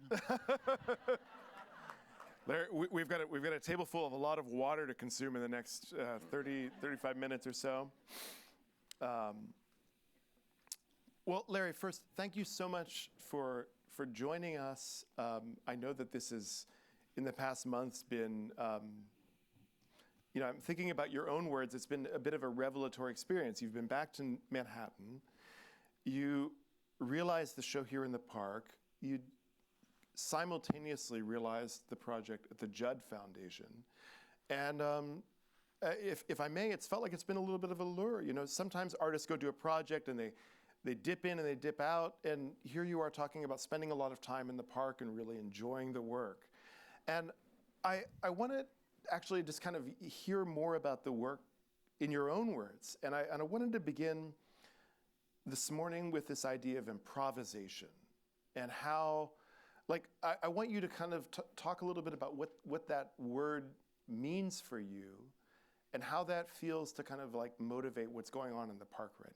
Larry, we've got a table full of a lot of water to consume in the next 35 minutes or so. Well, Larry, first, thank you so much for joining us. I know that this has, in the past months, been... you know, I'm thinking about your own words. It's been a bit of a revelatory experience. You've been back to Manhattan. You realized the show here in the park. You simultaneously realized the project at the Judd Foundation. And if I may, it's felt like it's been a little bit of a lure. You know, sometimes artists go do a project and they dip in and they dip out. And here you are talking about spending a lot of time in the park and really enjoying the work. And I want to actually just kind of hear more about the work in your own words. And I wanted to begin this morning with this idea of improvisation and how, like, I want you to kind of talk a little bit about what that word means for you and how that feels to kind of like motivate what's going on in the park right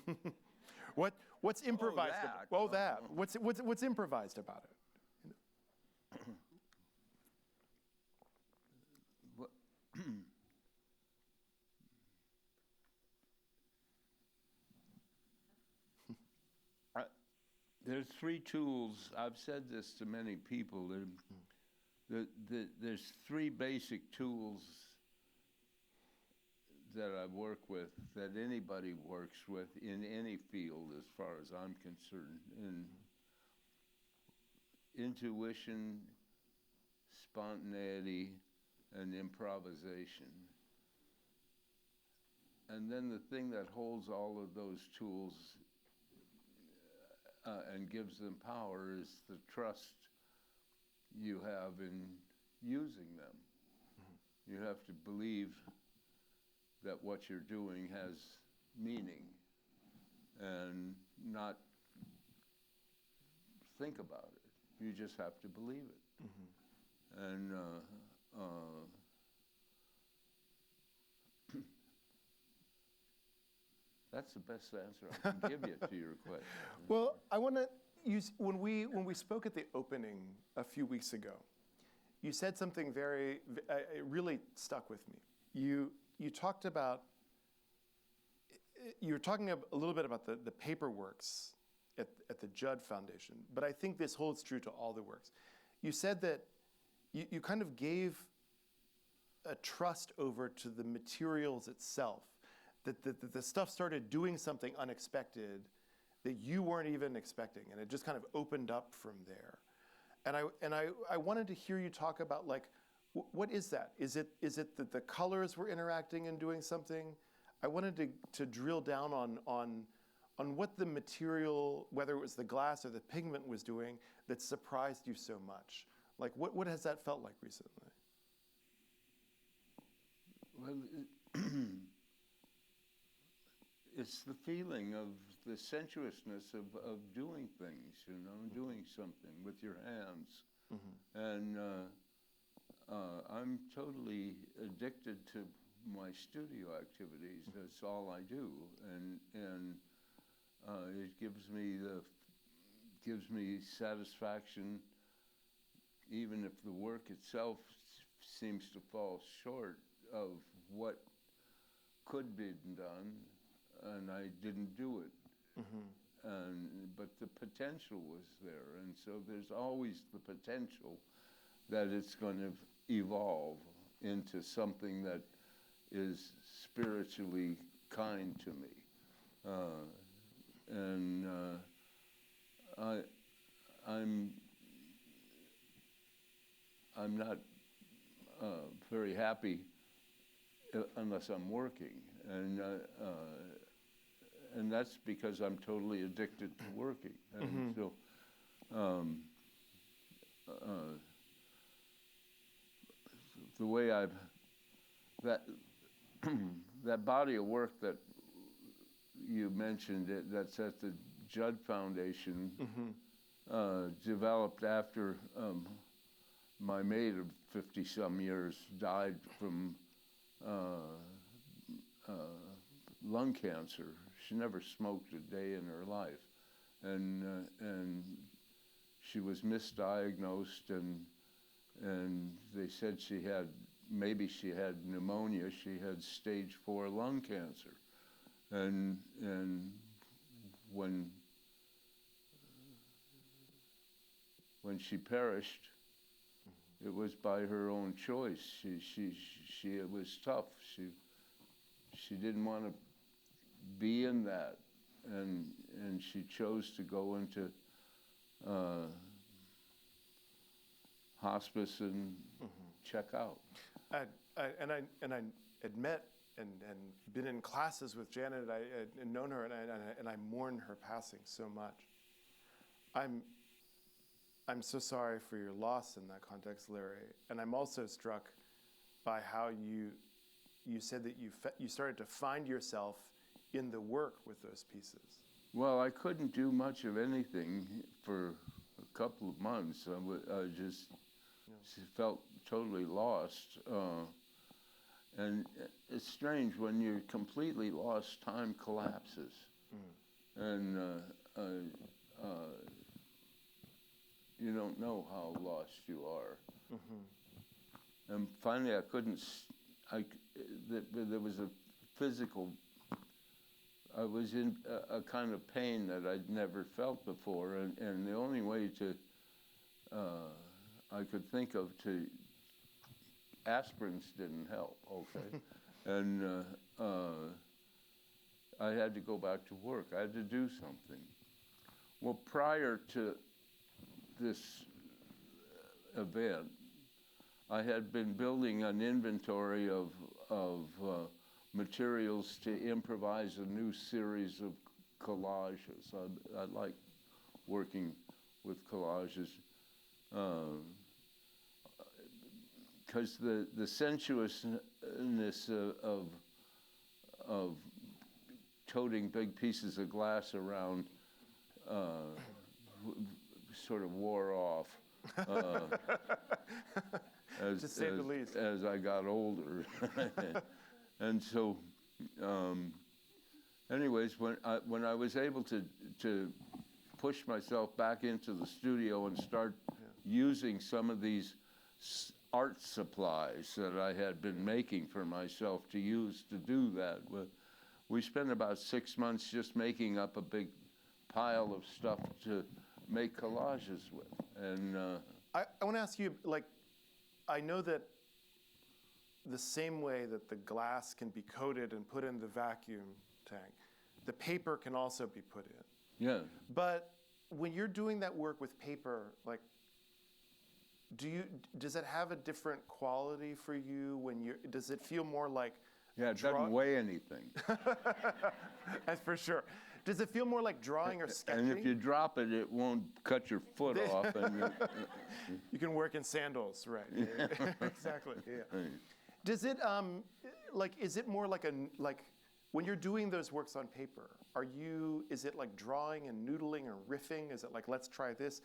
now. What's improvised? What's improvised about it? There's three tools. I've said this to many people. There's three basic tools that I work with, that anybody works with in any field as far as I'm concerned. And intuition, spontaneity, and improvisation. And then the thing that holds all of those tools and gives them power is the trust you have in using them. Mm-hmm. You have to believe that what you're doing has meaning and not think about it. You just have to believe it. Mm-hmm. And that's the best answer I can give you to your question. Well, I want to use, when we spoke at the opening a few weeks ago, you said something it really stuck with me. You talked about, you were talking a little bit about the paperworks at the Judd Foundation, but I think this holds true to all the works. You said that you kind of gave a trust over to the materials itself, that the stuff started doing something unexpected that you weren't even expecting, and it just kind of opened up from there. And I wanted to hear you talk about, like, what is that? Is it that the colors were interacting and doing something? I wanted to drill down on what the material, whether it was the glass or the pigment, was doing that surprised you so much. Like, what has that felt like recently? Well, it's the feeling of the sensuousness of doing things, you know, doing something with your hands. Mm-hmm. And I'm totally addicted to my studio activities. That's all I do, and it gives me satisfaction, even if the work itself seems to fall short of what could be done, and I didn't do it. But the potential was there, and so there's always the potential that it's going to evolve into something that is spiritually kind to me. I'm not very happy unless I'm working, and that's because I'm totally addicted to working. And so the way that body of work that you mentioned, that's at the Judd Foundation, developed after my maid of 50-some years died from lung cancer. She never smoked a day in her life, and she was misdiagnosed, and they said maybe she had pneumonia. She had stage 4 lung cancer, and when she perished, it was by her own choice. It was tough. She didn't want to be in that, and she chose to go into hospice and check out. And I had met and been in classes with Janet. I had known her, and I mourn her passing so much. I'm so sorry for your loss in that context, Larry. And I'm also struck by how you said that you started to find yourself in the work with those pieces. Well, I couldn't do much of anything for a couple of months. I just felt totally lost. And it's strange, when you're completely lost, time collapses. And you don't know how lost you are. And finally, there was a physical, I was in a kind of pain that I'd never felt before, and the only way I could think of aspirins didn't help, okay? And I had to go back to work. I had to do something. Well, prior to this event, I had been building an inventory of materials to improvise a new series of collages. I like working with collages because the sensuousness of toting big pieces of glass around sort of wore off To say the least. as I got older. And so, anyways, when I was able to push myself back into the studio and start using some of these art supplies that I had been making for myself to use to do that, we spent about 6 months just making up a big pile of stuff to make collages with. And I want to ask you, I know that the same way that the glass can be coated and put in the vacuum tank, the paper can also be put in. yeah, But when you're doing that work with paper, does it have a different quality for you does it feel more like it doesn't weigh anything. That's for sure. Does it feel more like drawing or sketching? And if you drop it, it won't cut your foot off. And you can work in sandals, right? Yeah. Exactly. Yeah. Right. Does it is it more like when you're doing those works on paper? Is it like drawing and noodling or riffing? Is it like, let's try this?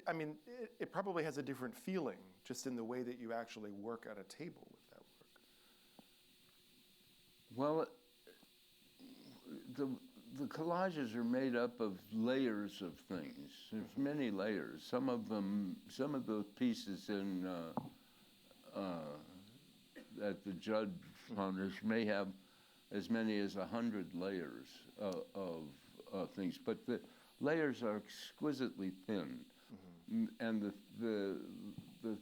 I mean, it probably has a different feeling just in the way that you actually work at a table with that Well, the collages are made up of layers of things. There's many layers. Some of the pieces in that the Judd Foundation may have as many as 100 layers of things, but the layers are exquisitely thin. And the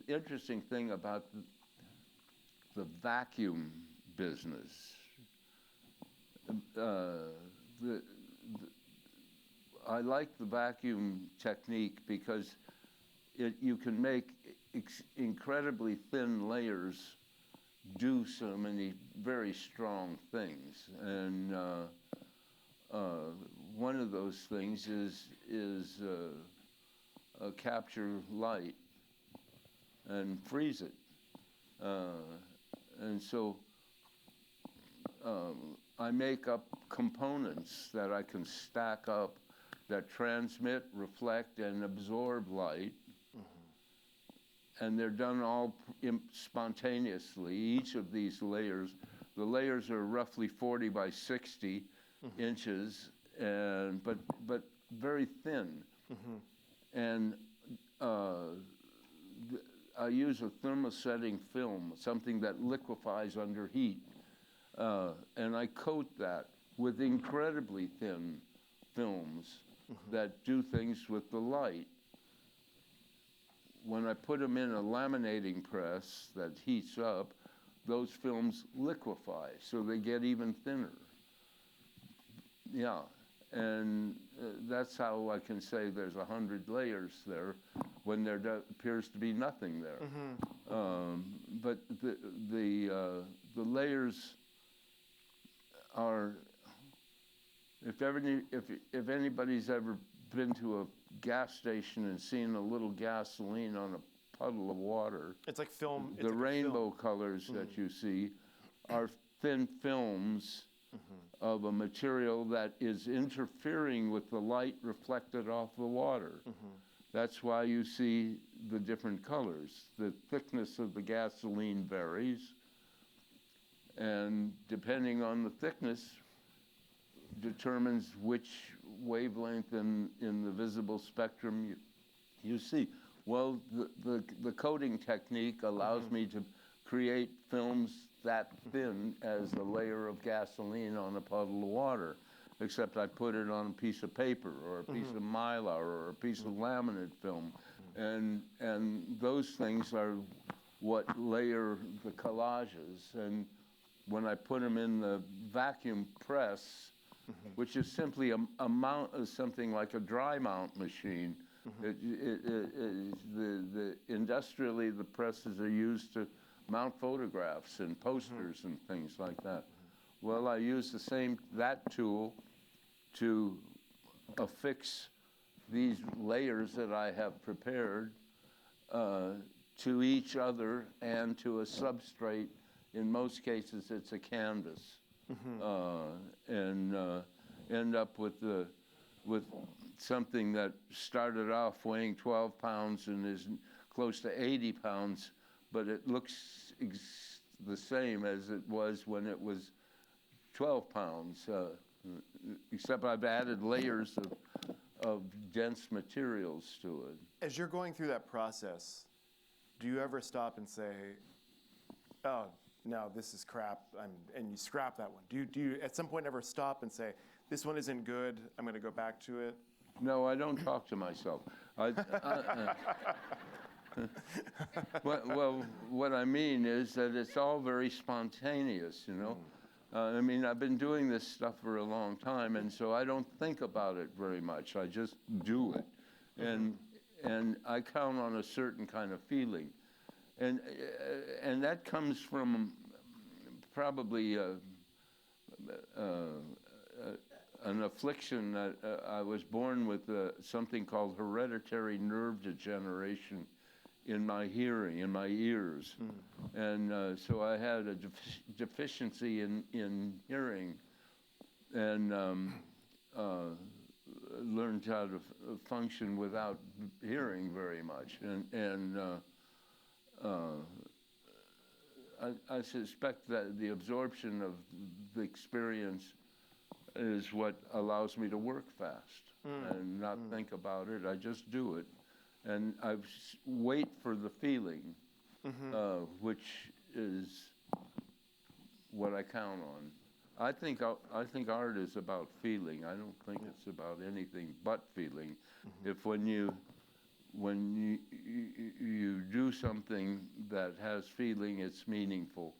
interesting thing about the vacuum business, I like the vacuum technique because you can make incredibly thin layers do so many very strong things. And one of those things is capture light and freeze it. And so I make up components that I can stack up that transmit, reflect, and absorb light. And they're done all spontaneously. Each of these layers, the layers are roughly 40 by 60 inches, and but very thin. And I use a thermosetting film, something that liquefies under heat, and I coat that with incredibly thin films that do things with the light. When I put them in a laminating press that heats up, those films liquefy, so they get even thinner. Yeah, and that's how I can say there's 100 layers there when there appears to be nothing there. But the layers are, if anybody's ever been to a gas station and seen a little gasoline on a puddle of water, It's like film. the rainbow colors that you see are thin films of a material that is interfering with the light reflected off the water. That's why you see the different colors. The thickness of the gasoline varies, and depending on the thickness determines which wavelength in the visible spectrum you see. Well, the coating technique allows me to create films that thin as a layer of gasoline on a puddle of water, except I put it on a piece of paper or a piece of mylar or a piece of laminate film. And those things are what layer the collages. And when I put them in the vacuum press, which is simply a mount of something like a dry mount machine. Industrially, the presses are used to mount photographs and posters and things like that. Well, I use that tool to affix these layers that I have prepared to each other and to a substrate. In most cases, it's a canvas. And end up with something that started off weighing 12 pounds and is close to 80 pounds, but it looks the same as it was when it was 12 pounds, except I've added layers of dense materials to it. As you're going through that process, do you ever stop and say, "Oh, no, this is crap," and you scrap that one? Do you at some point ever stop and say, "This one isn't good, I'm going to go back to it"? No, I don't talk to myself. Well, what I mean is that it's all very spontaneous, you know. I mean, I've been doing this stuff for a long time, and so I don't think about it very much. I just do it, and I count on a certain kind of feeling, and that comes from probably an affliction that I was born with, something called hereditary nerve degeneration in my hearing, in my ears. And so I had a deficiency in hearing, and learned how to function without hearing very much. And I suspect that the absorption of the experience is what allows me to work fast and not think about it. I just do it, and I wait for the feeling, which is what I count on. I think art is about feeling. I don't think it's about anything but feeling. If when you do something that has feeling, it's meaningful,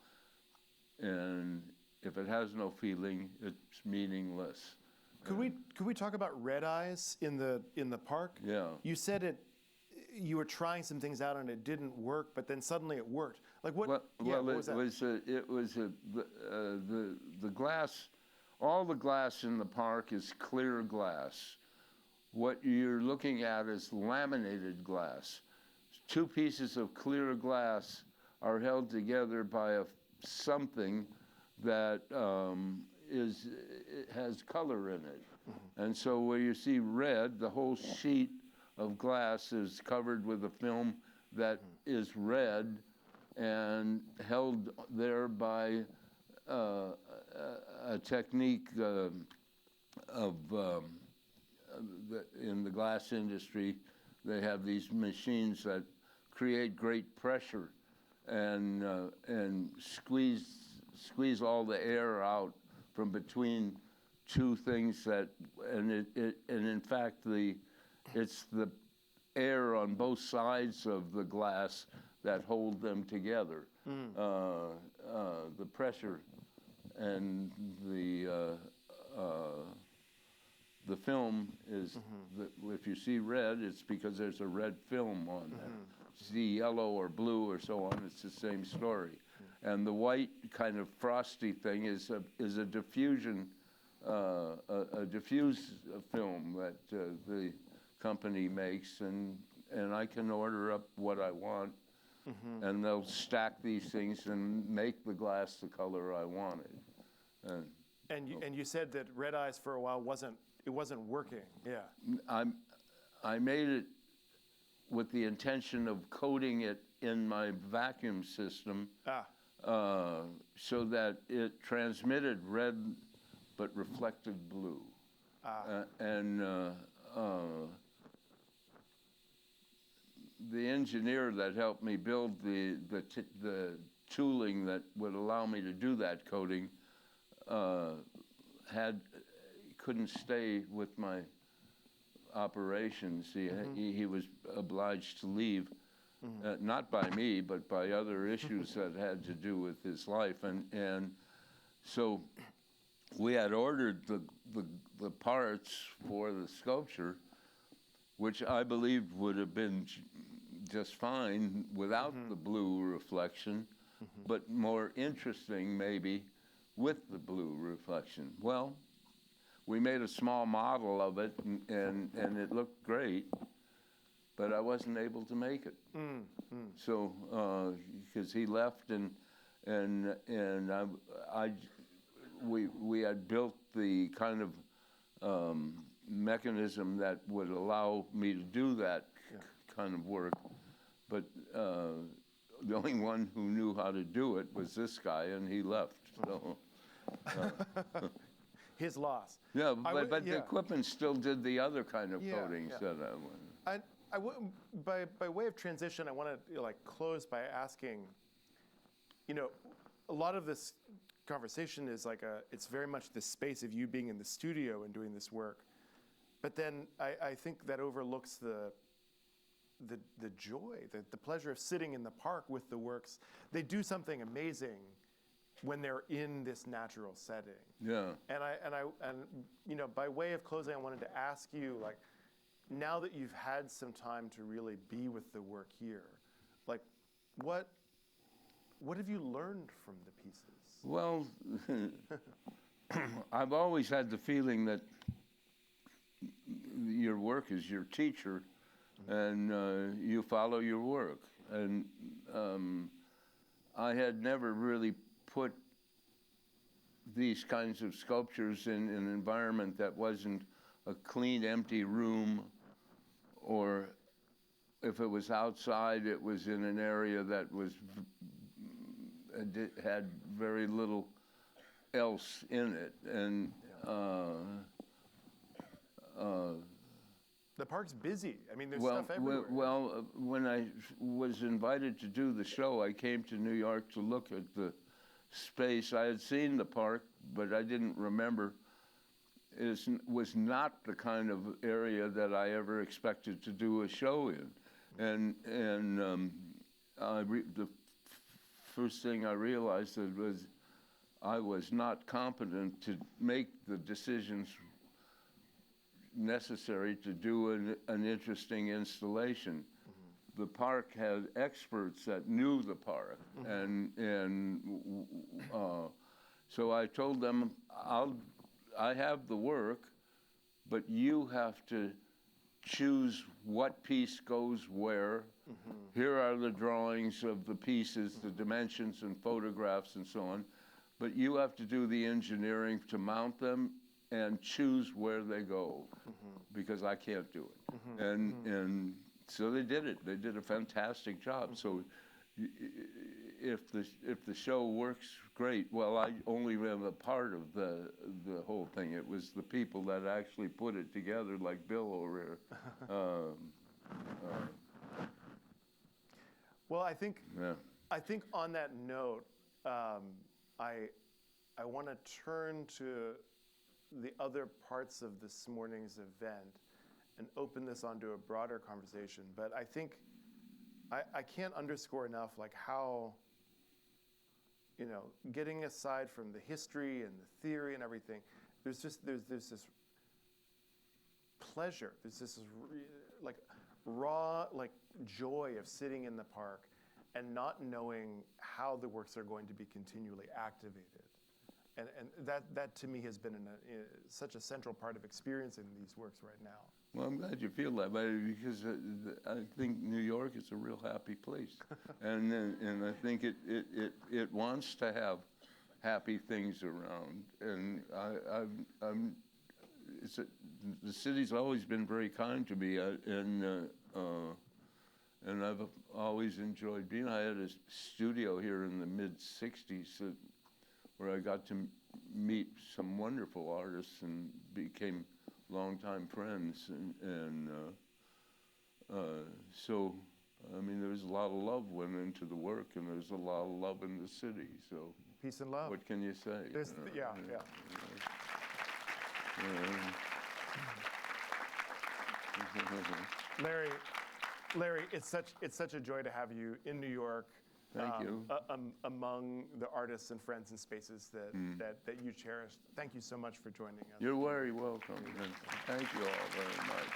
and if it has no feeling, it's meaningless. Could we talk about red eyes in the park? Yeah. You said you were trying some things out and it didn't work, but then suddenly it worked. Like what? Well, what was that? it was the glass. All the glass in the park is clear glass. What you're looking at is laminated glass. Two pieces of clear glass are held together by something that has color in it. And so where you see red, the whole sheet of glass is covered with a film that is red and held there by a technique in the glass industry. They have these machines that create great pressure and squeeze all the air out from between two things and in fact it's the air on both sides of the glass that hold them together. The pressure and the film is, if you see red, it's because there's a red film on there. If you see yellow or blue or so on, it's the same story. And the white kind of frosty thing is a diffusion, a diffuse film that the company makes, and I can order up what I want, and they'll stack these things and make the glass the color I wanted. And you said that red eyes for a while wasn't working. Yeah. I made it with the intention of coating it in my vacuum system, so that it transmitted red but reflected blue. The engineer that helped me build the tooling that would allow me to do that coating couldn't stay with my operations. He was obliged to leave, not by me, but by other issues that had to do with his life. And so we had ordered the parts for the sculpture, which I believed would have been just fine without the blue reflection, but more interesting maybe with the blue reflection. Well, we made a small model of it, and it looked great, but I wasn't able to make it. So, because he left, and we had built the kind of mechanism that would allow me to do that kind of work, but the only one who knew how to do it was this guy, and he left. So. His loss. Yeah, but the equipment still did the other kind of coatings that I wanted. By way of transition, I want to close by asking, a lot of this conversation is it's very much the space of you being in the studio and doing this work, but then I think that overlooks the joy, the pleasure of sitting in the park with the works. They do something amazing when they're in this natural setting. Yeah. And by way of closing, I wanted to ask you, now that you've had some time to really be with the work here, what have you learned from the pieces? Well, I've always had the feeling that your work is your teacher, and you follow your work. And I had never really put these kinds of sculptures in an environment that wasn't a clean, empty room, or if it was outside, it was in an area that had very little else in it, and The park's busy. I mean, there's well, stuff everywhere. when I was invited to do the show, I came to New York to look at the space. I had seen the park, but I didn't remember. It was not the kind of area that I ever expected to do a show in. And the first thing I realized was I was not competent to make the decisions necessary to do an interesting installation. The park had experts that knew the park, and so I told them, I have the work, but you have to choose what piece goes where. Here are the drawings of the pieces, the dimensions and photographs and so on, but you have to do the engineering to mount them and choose where they go, because I can't do it. And so they did it. They did a fantastic job. So if the show works, great. Well, I only am a part of the whole thing. It was the people that actually put it together, like Bill over here. Well, I think Yeah. on that note, I want to turn to the other parts of this morning's event and open this onto a broader conversation. But I think I can't underscore enough like how, getting aside from the history and the theory and everything, there's this pleasure, there's this like raw like joy of sitting in the park and not knowing how the works are going to be continually activated. And that to me has been such a central part of experiencing these works right now. Well, I'm glad you feel that way, because I think New York is a real happy place, and I think it wants to have happy things around. And the city's always been very kind to me, and I've always enjoyed being. I had a studio here in the mid-'60s where I got to meet some wonderful artists and became longtime friends, and so I mean, there's a lot of love went into the work, and there's a lot of love in the city. So Peace and love. what can you say? Yeah. Larry, it's such a joy to have you in New York. Thank you. Among the artists and friends and spaces that you cherish. Thank you so much for joining us. You're very welcome, and thank you all very much.